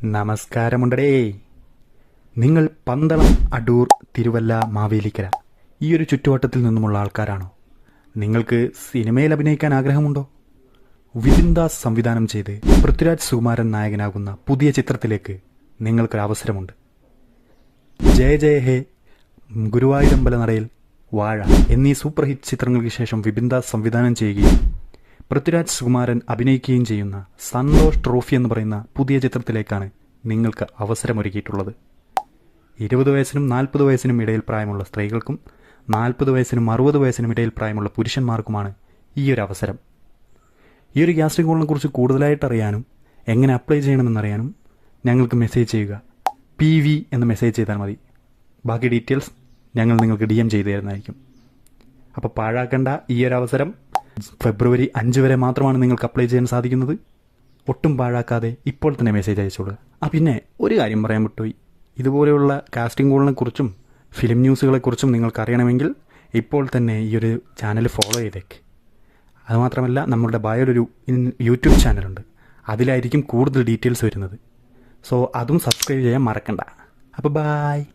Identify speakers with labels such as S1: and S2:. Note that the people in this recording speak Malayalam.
S1: നമസ്കാരമുണ്ടടേ. നിങ്ങൾ പന്തളം, അടൂർ, തിരുവല്ല, മാവേലിക്കര ഈ ഒരു ചുറ്റുവട്ടത്തിൽ നിന്നുമുള്ള ആൾക്കാരാണോ? നിങ്ങൾക്ക് സിനിമയിൽ അഭിനയിക്കാൻ ആഗ്രഹമുണ്ടോ? വിപിൻ ദാസ് സംവിധാനം ചെയ്ത് പൃഥ്വിരാജ് സുകുമാരൻ നായകനാകുന്ന പുതിയ ചിത്രത്തിലേക്ക് നിങ്ങൾക്കൊരു അവസരമുണ്ട്. ജയ ജയ ഹേ, ഗുരുവായൂരമ്പല നടയിൽ, വാഴ എന്നീ സൂപ്പർ ഹിറ്റ് ചിത്രങ്ങൾക്ക് ശേഷം വിപിൻ ദാസ് സംവിധാനം ചെയ്യുകയും പൃഥ്വിരാജ് സുകുമാരൻ അഭിനയിക്കുകയും ചെയ്യുന്ന സന്തോഷ് ട്രോഫി എന്ന് പറയുന്ന പുതിയ ചിത്രത്തിലേക്കാണ് നിങ്ങൾക്ക് അവസരമൊരുക്കിയിട്ടുള്ളത്. 20 വയസ്സിനും 40 വയസ്സിനും ഇടയിൽ പ്രായമുള്ള സ്ത്രീകൾക്കും 40 വയസ്സിനും 60 വയസ്സിനും ഇടയിൽ പ്രായമുള്ള പുരുഷന്മാർക്കുമാണ് ഈ ഒരു അവസരം. ഈ ഒരു കാസ്റ്റിംഗ് കോളിനെ കുറിച്ച് കൂടുതലായിട്ട് അറിയാനും എങ്ങനെ അപ്ലൈ ചെയ്യണമെന്നറിയാനും ഞങ്ങൾക്ക് മെസ്സേജ് ചെയ്യുക. PV എന്ന് മെസ്സേജ് ചെയ്താൽ മതി. ബാക്കി ഡീറ്റെയിൽസ് ഞങ്ങൾ നിങ്ങൾക്ക് DM ചെയ്തു തരുന്നതായിരിക്കും. അപ്പോൾ പാഴാക്കേണ്ട ഈ ഒരു അവസരം. ഫെബ്രുവരി 5 വരെ മാത്രമാണ് നിങ്ങൾക്ക് അപ്ലൈ ചെയ്യാൻ സാധിക്കുന്നത്. ഒട്ടും പാഴാക്കാതെ ഇപ്പോൾ തന്നെ മെസ്സേജ് അയച്ചോളുക. പിന്നെ ഒരു കാര്യം പറയാൻ വിട്ടുപോയി. ഇതുപോലെയുള്ള കാസ്റ്റിംഗ് കോളിനെ കുറിച്ചും ഫിലിം ന്യൂസുകളെക്കുറിച്ചും നിങ്ങൾക്ക് അറിയണമെങ്കിൽ ഇപ്പോൾ തന്നെ ഈ ഒരു ചാനൽ ഫോളോ ചെയ്തേക്ക്. അതുമാത്രമല്ല, നമ്മളുടെ ബയോയിലൊരു യൂട്യൂബ് ചാനലുണ്ട്. അതിലായിരിക്കും കൂടുതൽ ഡീറ്റെയിൽസ് വരുന്നത്. സോ അതും സബ്സ്ക്രൈബ് ചെയ്യാൻ മറക്കണ്ട. അപ്പോൾ ബായ്.